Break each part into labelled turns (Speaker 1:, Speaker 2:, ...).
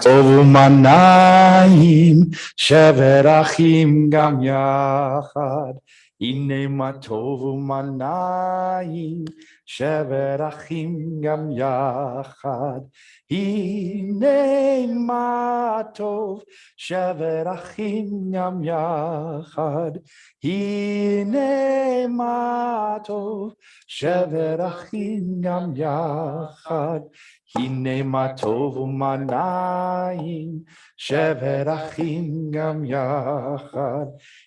Speaker 1: טוב ומנעים שבר אחים גם יחד. הנה מה טוב ומנעים שבר אחים גם יחד. הנה מה טוב שבר אחים גם יחד. הנה מה טוב שבר אחים גם יחד. הנה מה טוב ומנעים שבר אחים גם יחד.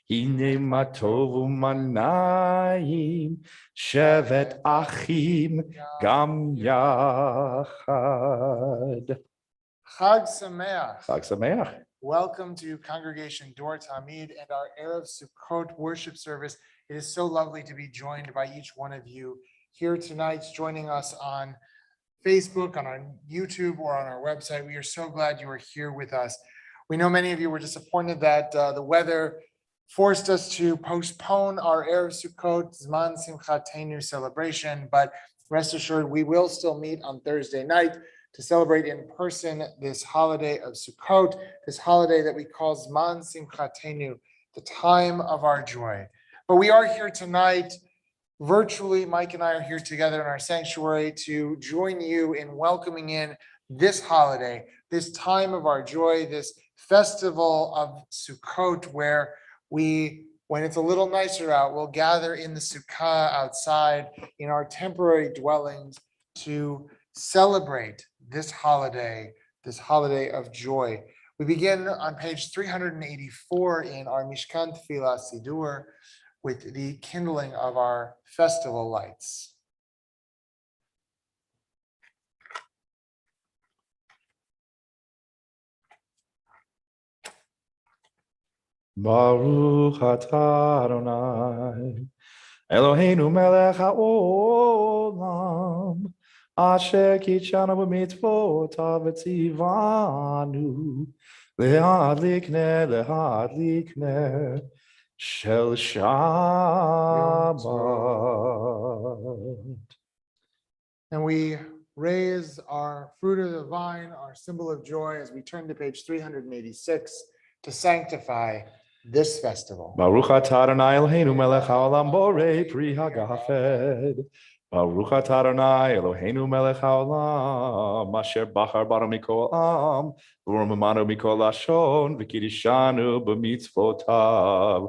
Speaker 1: הנה מה טוב ומנעים שבת אחים גם יחד.
Speaker 2: Chag Sameach.
Speaker 1: Chag Sameach.
Speaker 2: Welcome to Congregation Dor Tamid and our Erev Sukkot worship service. It is so lovely to be joined by each one of you here tonight, joining us on Facebook, on our YouTube, or on our website. We are so glad you are here with us. We know many of you were disappointed that the weather forced us to postpone our Erev Sukkot Zman Simchatenu celebration, but rest assured we will still meet on Thursday night to celebrate in person this holiday of Sukkot, this holiday that we call Zman Simchatenu, the time of our joy. But we are here tonight virtually. Mike and I are here together in our sanctuary to join you in welcoming in this holiday, this time of our joy, this festival of Sukkot, where we, when it's a little nicer out, we'll gather in the sukkah outside in our temporary dwellings to celebrate this holiday of joy. We begin on page 384 in our Mishkan Tefillah Sidur with the kindling of our festival lights.
Speaker 1: Baruch atah Adonai Eloheinu melech haolam asher kitshanu b'mitzvotav v'tzivanu le'adlik ner shel Shabbat.
Speaker 2: And we raise our fruit of the vine, our symbol of joy, as we turn to page 386 to sanctify this festival.
Speaker 1: Baruch atah Adonai Eloheinu melech haolam borei pri hagafed. Baruch atah Adonai Eloheinu melech haolam asher bachar banu mikol am v'romamanu mikol lashon v'kiddushanu b'mitzvotav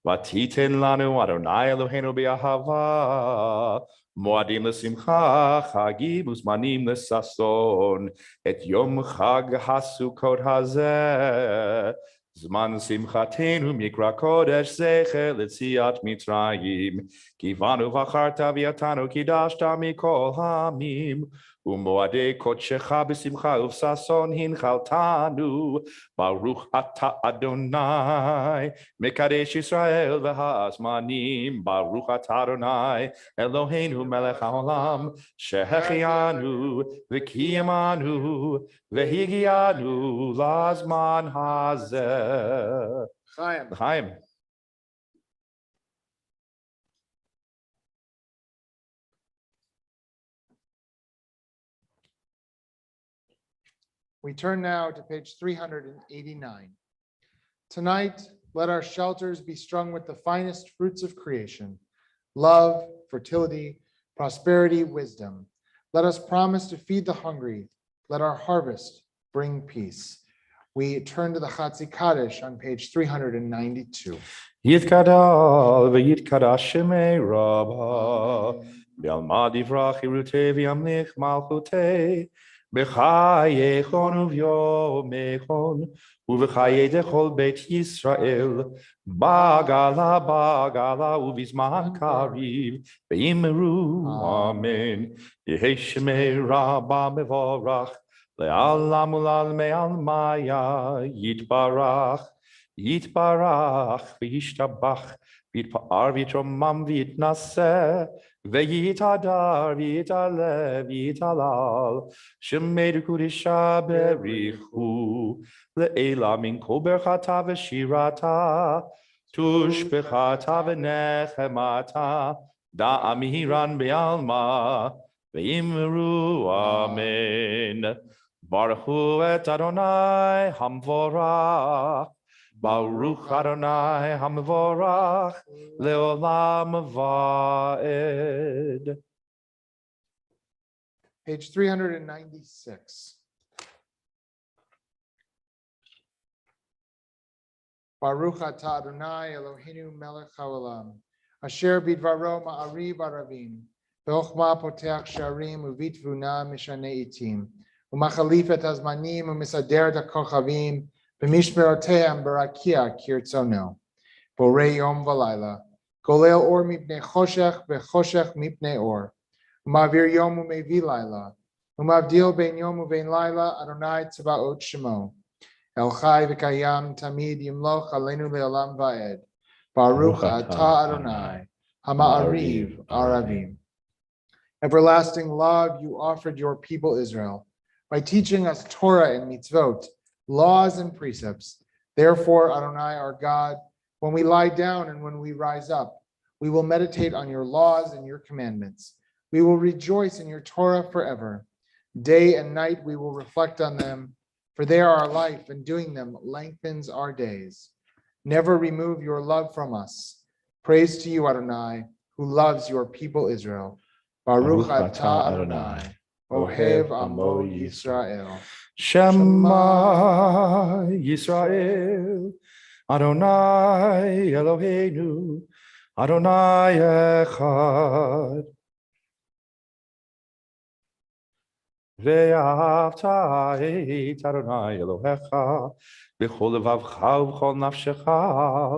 Speaker 1: v'titen lanu Adonai Eloheinu b'ahava moadim l'simcha chagim uzmanim l'sason et yom chag hasukot hazeh Zman simchatenu mikra kodesh zecher letziat mitzrayim kivanu v'acharta v'yatanu kidashta mikol hamim umoadei kodshecha b'simcha uv'sason hinchaltanu Baruch ata Adonai mekadesh Yisrael v'ha'azmanim Baruch ata Adonai Eloheinu melech haolam shehechianu v'kiyamanu v'higianu lazman hazeh. Chaim.
Speaker 2: We turn now to page 389. Tonight, let our shelters be strung with the finest fruits of creation: love, fertility, prosperity, wisdom. Let us promise to feed the hungry. Let our harvest bring peace. We turn to the Chatzi Kaddish on page 392.
Speaker 1: Yitkadal v'yitkadash shemei Rabba B'alma divrach irutei v'yamlich malchutei B'chayechon uv'yomechon Uv'chayei dechol beit Yisrael Bagala bagala uv'izman kariv V'yimru amen Yehei shemei Rabba mevorach Le'alam ulal me'al maya Yitbarach Yitbarach v'yishtabach v'yitpa'ar v'yitromam v'yitnaseh v'yitadar v'yitaleh v'yitalal shemei kudisha berichu le'ela min kol berchata v'shirata tushbechata v'nechemata da'amiran be'alma v'yimru amen Baruch hu et Adonai hamvorach Baruch Adonai HaMevorach Leolam Va'ed.
Speaker 2: Page 396. Baruch atah Adonai Eloheinu melech haolam. Asher bidvaro ma'ari baravim. Be'ochma poteach sharim uvitvuna mishanei itim. Umachalif et hazmanim umisader et hakochavim. B'mishmeroteim barakia kirtzono. Borei yom v'layla. Golel or mipnei choshech v'choshech mipnei or. Umavir yom umevi layla. Umavdil ben yom uvein layla Adonai tzvaot shemo. El chai v'kayam tamid yimloch aleinu le'olam va'ed. Baruch atah Adonai hama'ariv aravim. Everlasting love, you offered your people Israel by teaching us Torah and mitzvot, laws and precepts. Therefore, Adonai, our God, when we lie down and when we rise up, we will meditate on your laws and your commandments. We will rejoice in your Torah forever. Day and night we will reflect on them, for they are our life, and doing them lengthens our days. Never remove your love from us. Praise to you, Adonai, who loves your people Israel. Baruch atah Adonai, Ohev Amo Yisrael.
Speaker 1: Shema Yisrael, Adonai Eloheinu, Adonai Echad. Ve'ahavta et Adonai Elohecha, b'chol levavcha u'b'chol nafshecha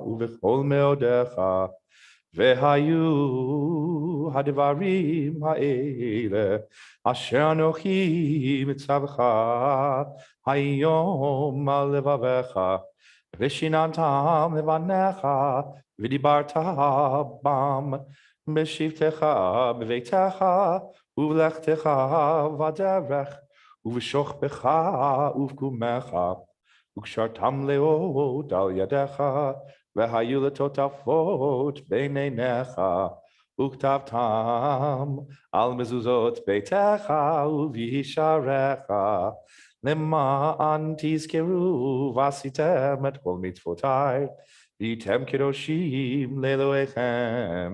Speaker 1: u'b'chol meodecha. Ve'hayu hadivarim ha'ele asher anochi mitzavcha hayom al levavecha v'shinantam levanecha v'dibarta bam b'shivtecha b'veitecha u'v'lechtecha v'aderech u'v'shochbecha u'v'kumecha u'kshartam leod al yadecha V'hayu letotafot b'neinecha uktavtam al mezuzot beitecha u'visharecha lema'an tizkeru v'asitem et kol mitzvotai v'yitem kedoshim le'elohechem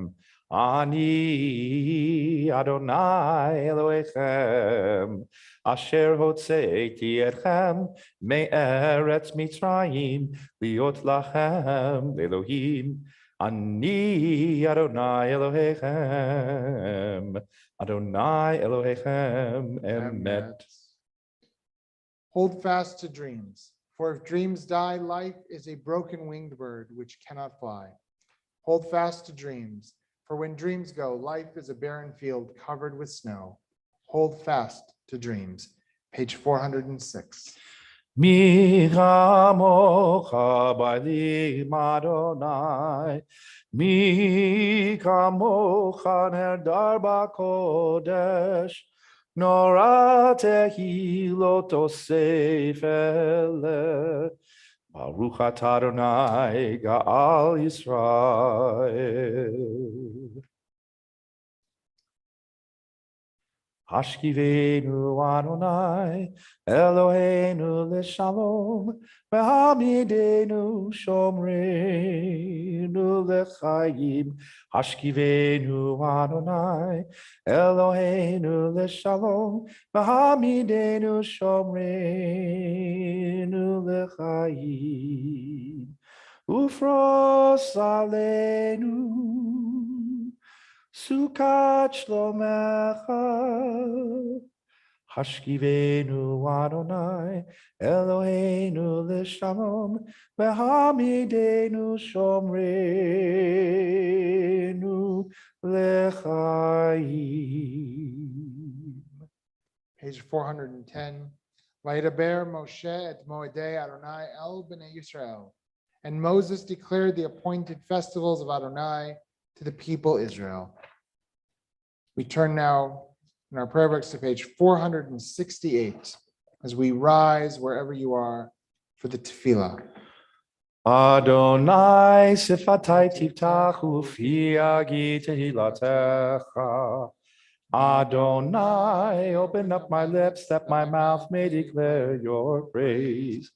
Speaker 1: ani Adonai Elohechem Asher hotzeiti etchem me'eretz Mitzrayim liot lachem Elohim ani Adonai Elohechem Adonai Elohechem emet.
Speaker 2: Hold fast to dreams, for if dreams die, life is a broken-winged bird which cannot fly. Hold fast to dreams, for when dreams go, life is a barren field covered with snow. Hold fast to dreams. Page 406.
Speaker 1: Mi chamocha b'alim Adonai, mi chamocha nerdar b'kodesh, nora tehilot osef ele, Baruch atah Adonai Ga'al Yisrael. Hashkivenu Adonai, Eloheinu l'shalom, V'hamidenu shomreinu l'chaim. Hashkivenu Adonai, Eloheinu l'shalom, V'hamidenu shomreinu l'chaim. Ufros aleinu, Sukkot shlomecha. Hashkivenu Adonai, Eloheinu l'shalom, V'hamidenu shomreinu l'chaim.
Speaker 2: Page 410. Vayidaber Moshe et Moedei Adonai el b'nei Yisrael. And Moses declared the appointed festivals of Adonai to the people Israel. We turn now in our prayer books to page 468 as we rise wherever you are for the tefillah.
Speaker 1: Adonai sifatai tiftach ufi agi tehilatecha. Adonai, open up my lips that my mouth may declare your praise.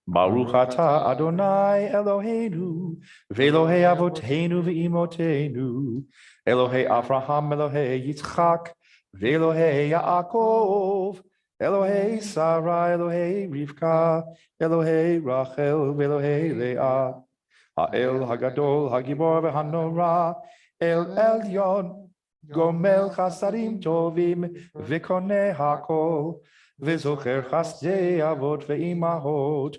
Speaker 1: Baruch atah Adonai Eloheinu, v'Elohei avoteinu v'imotenu, Elohei Avraham, Elohei Yitzchak, v'Elohei Yaakov, Elohei Sarah, Elohei Rivka, Elohei Rachel, v'Elohei Leah, Ha'el Hagadol, Hagibor v'Hanora, El Elyon, Gomel Chasadim Tovim, v'Koneh Hakol, v'Zocher Chasdei Avot v'Imahot,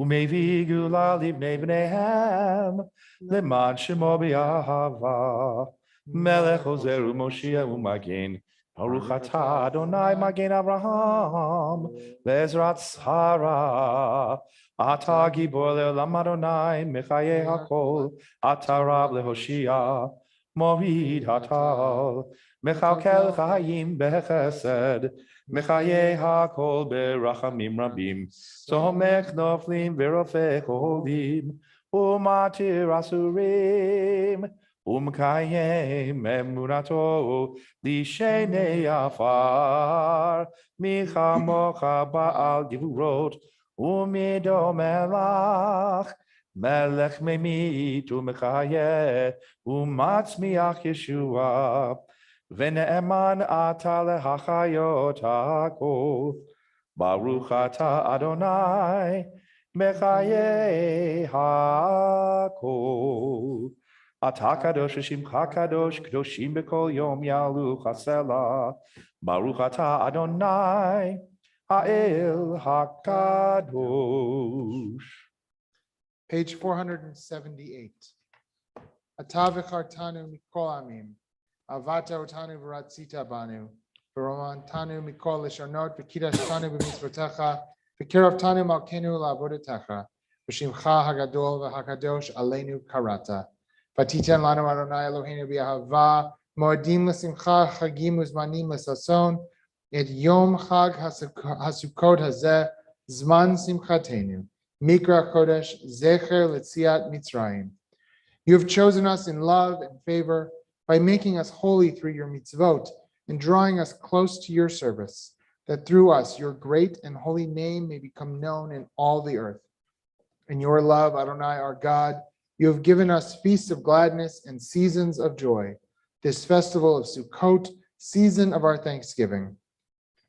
Speaker 1: Umevi Gula Livnei Bneihem, Leman Shemo B'Yahava, Melech Ozer u'Moshiach u'Magen, Baruch atah Adonai Magen Avraham, Be'ezrat Sarah, Atah Gibor Le'olam Adonai, Mechayeh Hakol, Atah Rab Lehoshia, Morid Hatal, Mechalkel Chayim Bechesed, Mechayeh Hakol Berachamim Rabim, Somech Noflim Verofech Olim, Umatir Asurim, Umkayem Emunato, Lishenei Afar, Michamocha Baal Givurot, Umido Melach, Melech Memit Umechayeh, Umatzmiach Yeshua, V'ne'eman ata lehachayot hakol, Baruch atah Adonai, Mechayeh hakol. Atah kadosh v'shimcha kadosh, Kadoshim b'kol yom yalu chasela, Baruch atah Adonai, Ha'el hakadosh.
Speaker 2: Page 478. Atah v'chartanu mikol amim, Avata otanu v'ratzita banu, v'romantanu mikol lishonot, v'kidashtanu b'mitzvotecha, v'kiravtanu malkenu la'avodetecha, v'shimcha hagadol v'hakadosh aleinu karata. V'titen lanu Adonai Eloheinu b'ahava, moedim l'simcha chagim uzmanim l'sason, et yom chag hasukot hazeh, zman simchatenu, mikra kodesh, zecher letziat mitzrayim. You have chosen us in love and favor by making us holy through your mitzvot and drawing us close to your service, that through us your great and holy name may become known in all the earth. In your love, Adonai, our God, you have given us feasts of gladness and seasons of joy, this festival of Sukkot, season of our thanksgiving,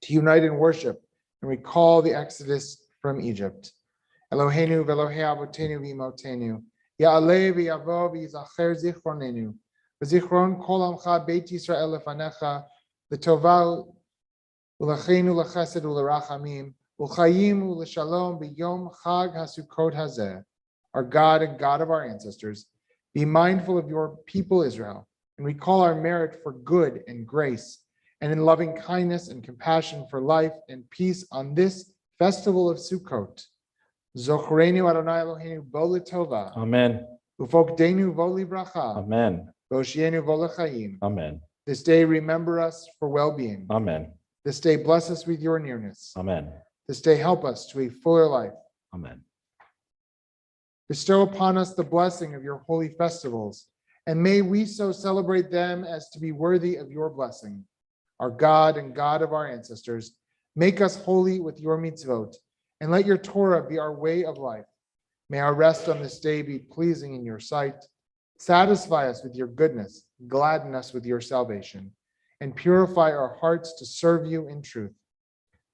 Speaker 2: to unite in worship and recall the exodus from Egypt. Eloheinu v'Elohei avotenu v'imotenu, Ya'aleh v'yavo v'yizacher zichronenu, v'zichron kol amcha beit Yisrael lefanecha, l'tova u'lachenu l'chesed u'lerachamim, u'chayim u'l'shalom b'yom chag hasukot hazeh. Our God and God of our ancestors, be mindful of your people Israel, and recall our merit for good and grace, and in loving kindness and compassion for life and peace on this festival of Sukkot. Zochreinu Adonai Eloheinu bo l'tova.
Speaker 1: Amen.
Speaker 2: Ufokdeinu vo livracha.
Speaker 1: Amen.
Speaker 2: V'oshienu vo l'chaim.
Speaker 1: Amen.
Speaker 2: This day remember us for well-being.
Speaker 1: Amen.
Speaker 2: This day bless us with your nearness.
Speaker 1: Amen.
Speaker 2: This day help us to a fuller life.
Speaker 1: Amen.
Speaker 2: Bestow upon us the blessing of your holy festivals, and may we so celebrate them as to be worthy of your blessing. our God and God of our ancestors, make us holy with your mitzvot, and let your Torah be our way of life. May our rest on this day be pleasing in your sight. Satisfy us with your goodness, gladden us with your salvation, and purify our hearts to serve you in truth.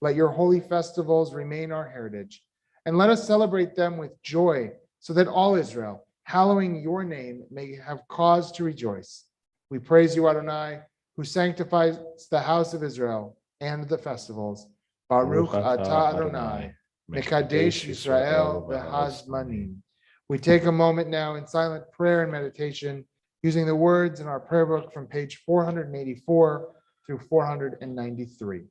Speaker 2: Let your holy festivals remain our heritage, and let us celebrate them with joy, so that all Israel, hallowing your name, may have cause to rejoice. We praise you, Adonai, who sanctifies the house of Israel and the festivals. Baruch atah Adonai, Mekadesh Yisrael v'hazmanim. We take a moment now in silent prayer and meditation, using the words in our prayer book from page 484 through 493.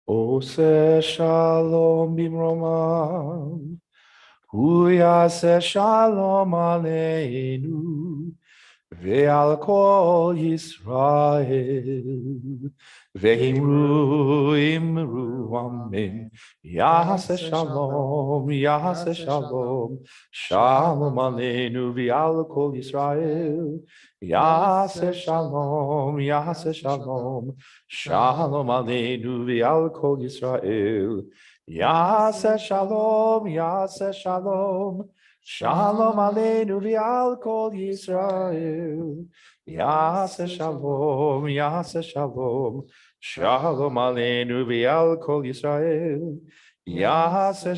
Speaker 1: Ose shalom bimromam, hu yaseh shalom aleinu, ve'al kol Yisrael, ve'imru imru amen. Yaseh shalom, shalom aleinu, ve'al kol Yisrael. Yaseh shalom, shalom aleinu v'al kol Yisrael. Yaseh shalom, shalom aleinu v'al kol Yisrael. Yaseh shalom, shalom aleinu v'al kol Yisrael. Yaseh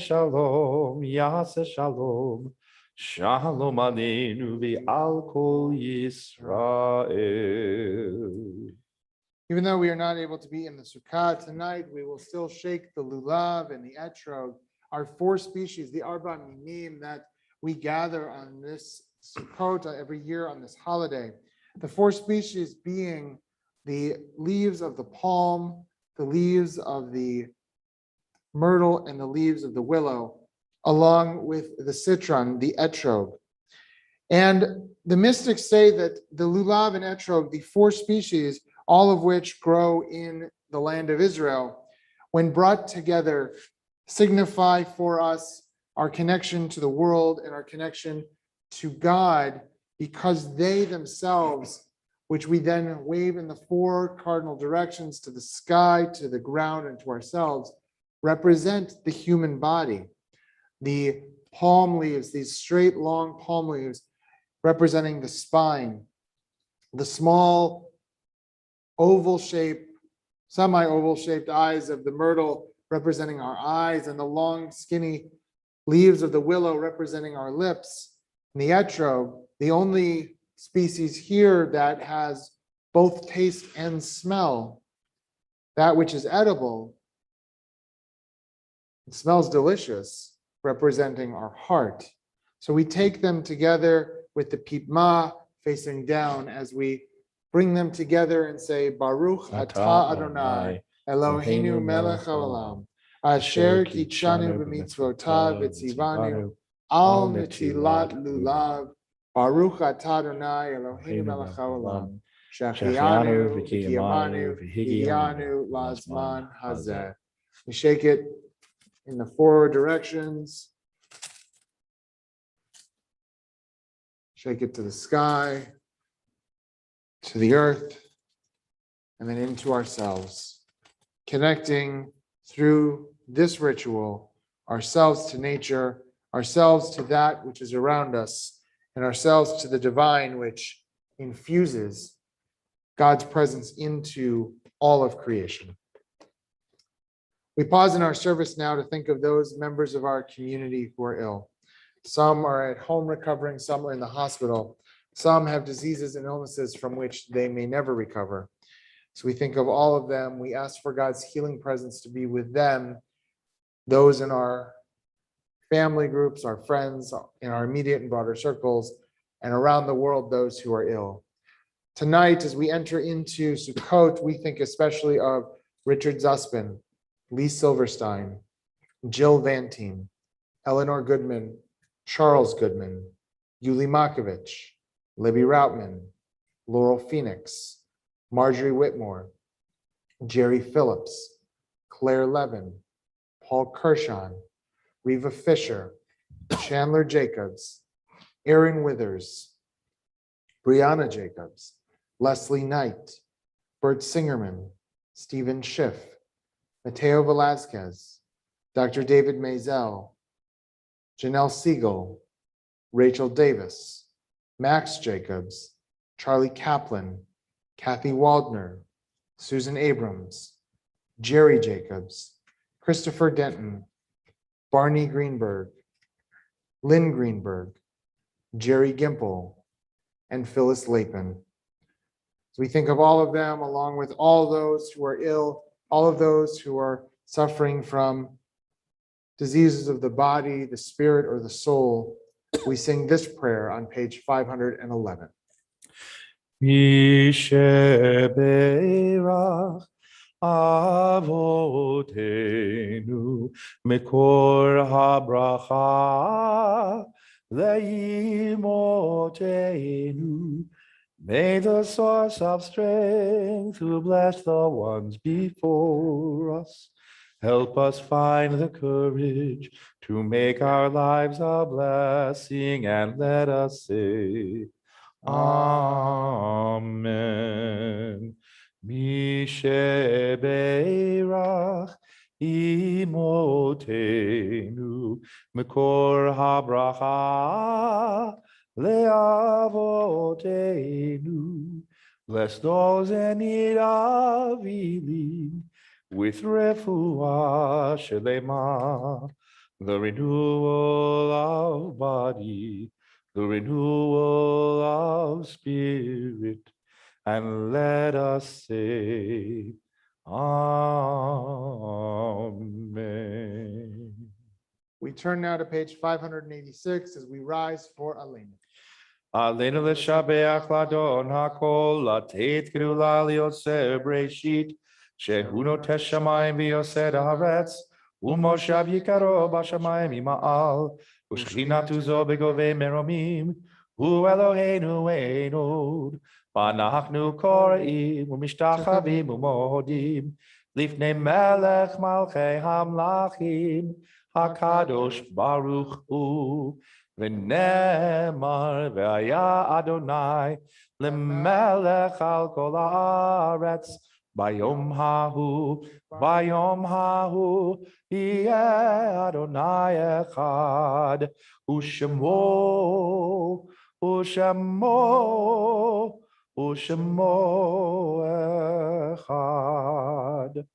Speaker 1: shalom, shalom aleinu v'al kol Yisrael.
Speaker 2: Even though we are not able to be in the Sukkah tonight, we will still shake the lulav and the etrog, our four species, the arba minim that we gather on this Sukkot every year on this holiday. The four species being the leaves of the palm, the leaves of the myrtle, and the leaves of the willow, along with the citron, the etrog. And the mystics say that the lulav and etrog, the four species, all of which grow in the land of Israel, when brought together, signify for us our connection to the world and our connection to God, because they themselves, which we then wave in the four cardinal directions to the sky, to the ground, and to ourselves, represent the human body. The palm leaves, these straight, long palm leaves, representing the spine, the small oval shape, semi-oval shaped eyes of the myrtle representing our eyes, and the long skinny leaves of the willow representing our lips. And the etrog, the only species here that has both taste and smell, that which is edible, it smells delicious, representing our heart. So we take them together with the pitma facing down as we bring them together and say, Baruch atah Adonai, Eloheinu melech haolam, asher kitshanu b'mitzvotav v'tzivanu, al netilat lulav, Baruch atah Adonai, Eloheinu melech haolam, Shechianu, V'kiyamanu, V'higianu, Lazman Hazeh. We shake it in the four directions. Shake it to the sky, to the earth, and then into ourselves, connecting through this ritual ourselves to nature, ourselves to that which is around us, and ourselves to the divine which infuses God's presence into all of creation. We pause in our service now to think of those members of our community who are ill. Some are at home recovering, some are in the hospital. Some have diseases and illnesses from which they may never recover. So we think of all of them. We ask for God's healing presence to be with them, those in our family groups, our friends, in our immediate and broader circles, and around the world, those who are ill. Tonight, as we enter into Sukkot, we think especially of Richard Zuspin, Lee Silverstein, Jill Vantine, Eleanor Goodman, Charles Goodman, Yuli Makovich, Libby Routman, Laurel Phoenix, Marjorie Whitmore, Jerry Phillips, Claire Levin, Paul Kershon, Reva Fisher, Chandler Jacobs, Aaron Withers, Brianna Jacobs, Leslie Knight, Bert Singerman, Stephen Schiff, Mateo Velazquez, Dr. David Maisel, Janelle Siegel, Rachel Davis, Max Jacobs, Charlie Kaplan, Kathy Waldner, Susan Abrams, Jerry Jacobs, Christopher Denton, Barney Greenberg, Lynn Greenberg, Jerry Gimple, and Phyllis Lapin. So we think of all of them along with all those who are ill, all of those who are suffering from diseases of the body, the spirit, or the soul. We sing this prayer on page 511.
Speaker 1: Yisheberach Avotenu Mikor habracha Leimotenu. May the source of strength who bless the ones before us help us find the courage to make our lives a blessing, and let us say, Amen. Misheberach imotenu Mekor habracha leavotenu. Bless those in need of healing with refuah shelema, the renewal of body, the renewal of spirit, and let us say, Amen.
Speaker 2: We turn now to page 586 as we rise for Alenu.
Speaker 1: Aleinu l'shabeach l'Adon hakol, lateit gedula liyoser breshit, shehu notesh shamayim v'yosed haaretz, u'moshav yikaro b'shamayim ima'al, u'shchinatu zo begove meromim, hu Eloheinu einod, v'anachnu kore'im u'mishtachavim u'modim, lifnei melech malchei hamlachim, hakadosh baruch hu. V'nemar ve'aya Adonai lemelech al kol haaretz bayom hahu yeh Adonai echad u'shemo echad.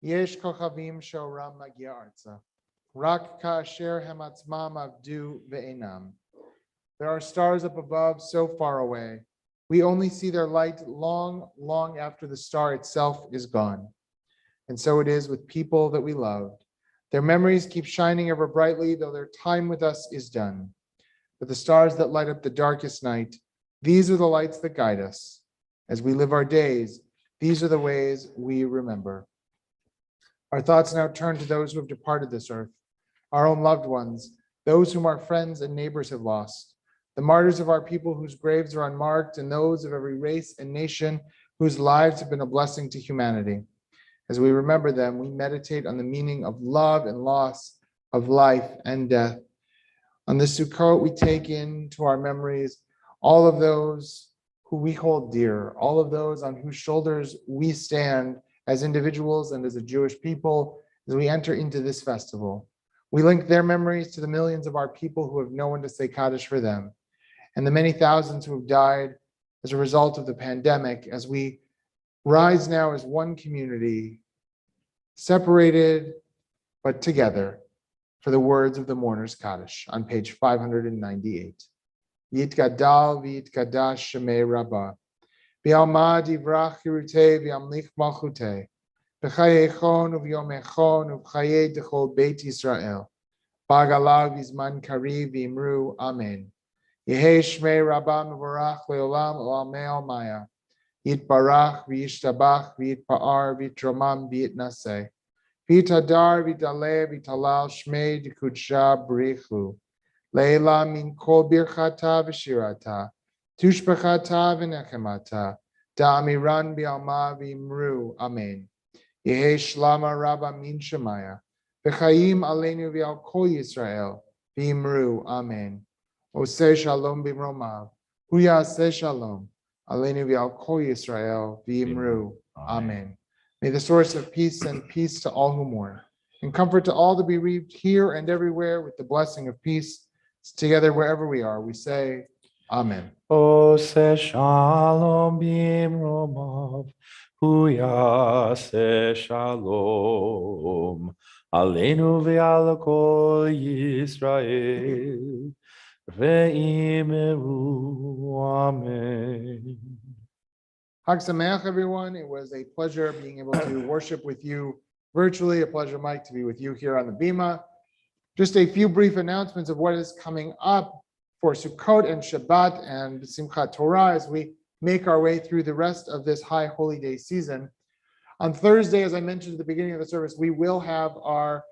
Speaker 2: Yesh kochavim she'oram magia arza, rak ka'asher hem atzmam avdu ve'enam. There are stars up above, so far away. We only see their light long, long after the star itself is gone. And so it is with people that we loved. Their memories keep shining ever brightly, though their time with us is done. But the stars that light up the darkest night, these are the lights that guide us. As we live our days, these are the ways we remember. Our thoughts now turn to those who have departed this earth, our own loved ones, those whom our friends and neighbors have lost, the martyrs of our people whose graves are unmarked, and those of every race and nation whose lives have been a blessing to humanity. As we remember them, we meditate on the meaning of love and loss, of life and death. On this Sukkot, we take into our memories all of those who we hold dear, all of those on whose shoulders we stand as individuals and as a Jewish people as we enter into this festival. We link their memories to the millions of our people who have no one to say Kaddish for them, and the many thousands who have died as a result of the pandemic, as we rise now as one community, separated but together, for the words of the mourner's Kaddish on page 598. Yitgadal v'yitgadash shemei Rabbah, v'yalmad yivrach chirutei v'yamlich malchutei, v'chayechon uv'yomechon uv'chayei dechol Beit Yisrael, b'agalav v'zman kariv v'imru amen. Yehei shmei Rabbah mevorach le'olam olamei almaya, yitbarach v'yishtabach v'yitpa'ar v'yitromam v'yitnaseh. Vitadar vitale vitalal shmei dikudsha brichu. Leila min kol birchata v'shirata. Tushbechata v'nechemata. Da'amiran bi'alma v'imru. Amen. Yehe shlama rabba min shemaya. V'chayim aleinu v'al kol Yisrael. V'imru. Amen. Oseh shalom b'mromav. Huya aseh shalom. Aleinu v'al kol Yisrael. V'imru. Amen. May the source of peace send peace to all who mourn, and comfort to all the bereaved here and everywhere with the blessing of peace. Together, wherever we are, we say, Amen.
Speaker 1: Oseh shalom b'mromav, hu yaseh shalom, aleinu ve'al kol Yisrael, ve'imeru. Amen.
Speaker 2: Chag Sameach, everyone. It was a pleasure being able to worship with you virtually. A pleasure, Mike, to be with you here on the Bima. Just a few brief announcements of what is coming up for Sukkot and Shabbat and Simchat Torah as we make our way through the rest of this high holy day season. On Thursday, as I mentioned at the beginning of the service, we will have our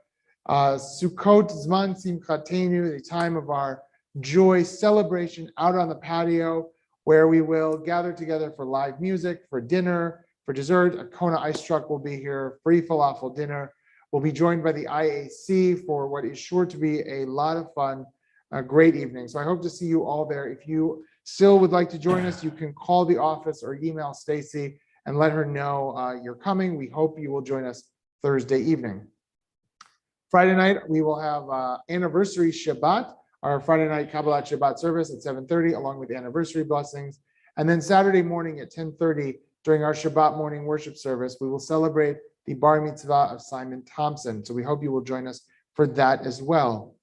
Speaker 2: Sukkot Zman Simchatenu, the time of our joy celebration out on the patio, where we will gather together for live music, for dinner, for dessert. A Kona ice truck will be here, free falafel dinner. We'll be joined by the IAC for what is sure to be a lot of fun, a great evening. So I hope to see you all there. If you still would like to join us, you can call the office or email Stacy and let her know you're coming. We hope you will join us Thursday evening. Friday night, we will have anniversary Shabbat, our Friday night Kabbalat Shabbat service at 7:30, along with anniversary blessings. And then Saturday morning at 10:30, during our Shabbat morning worship service, we will celebrate the Bar Mitzvah of Simon Thompson. So we hope you will join us for that as well.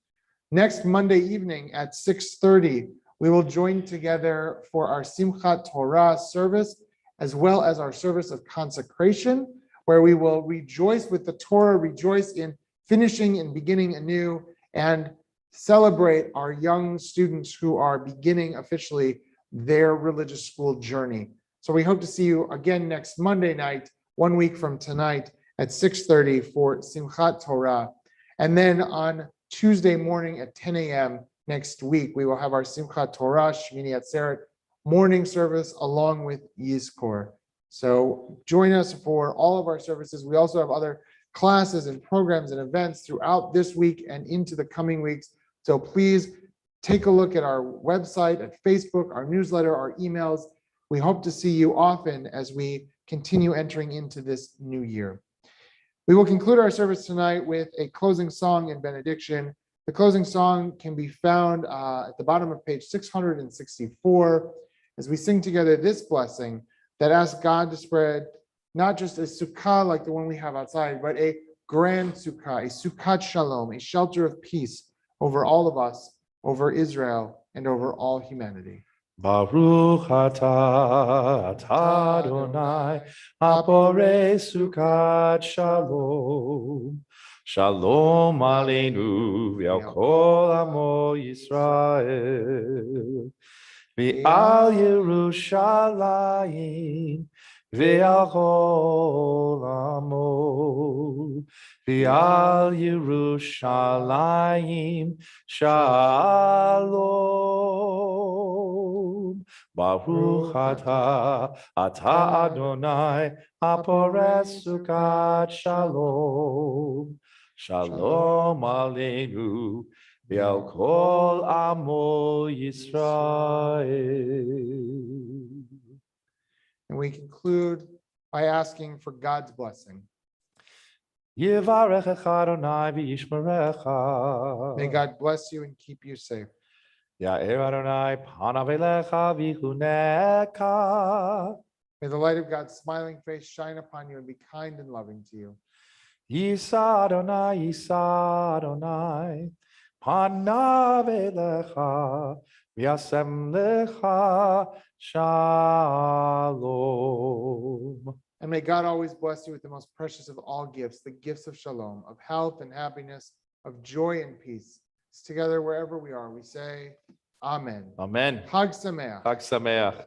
Speaker 2: Next Monday evening at 6:30, we will join together for our Simchat Torah service, as well as our service of consecration, where we will rejoice with the Torah, rejoice in finishing and beginning anew, and celebrate our young students who are beginning officially their religious school journey. So we hope to see you again next Monday night, 1 week from tonight at 6:30 for Simchat Torah. And then on Tuesday morning at 10 a.m. next week, we will have our Simchat Torah Shmini Atzeret morning service along with Yizkor. So join us for all of our services. We also have other classes and programs and events throughout this week and into the coming weeks. So please take a look at our website, at Facebook, our newsletter, our emails. We hope to see you often as we continue entering into this new year. We will conclude our service tonight with a closing song and benediction. The closing song can be found at the bottom of page 664 as we sing together this blessing that asks God to spread not just a sukkah like the one we have outside, but a grand sukkah, a sukkah shalom, a shelter of peace over all of us, over Israel, and over all humanity.
Speaker 1: Baruch atah Adonai, haporei sukkot shalom. Shalom aleinu v'al kol amo Yisrael. V'al Yerushalayim V'al Chol Amo, V'al Yerushalayim Shalom. Baruch atah Adonai, Hapores Sukkot Shalom. Shalom Aleinu, V'al Kol Amo Yisrael.
Speaker 2: And we conclude by asking for God's blessing.
Speaker 1: Yivarechecha Adonai v'yishmerecha.
Speaker 2: May God bless you and keep you safe.
Speaker 1: Ya'er Adonai panav elecha v'chuneka.
Speaker 2: May the light of God's smiling face shine upon you and be kind and loving to you.
Speaker 1: Yisa Adonai, panav elecha v'yasem lecha shalom.
Speaker 2: And may God always bless you with the most precious of all gifts, the gifts of shalom, of health and happiness, of joy and peace. Together, wherever we are, we say, Amen.
Speaker 1: Amen.
Speaker 2: Chag Sameach.
Speaker 1: Chag Sameach.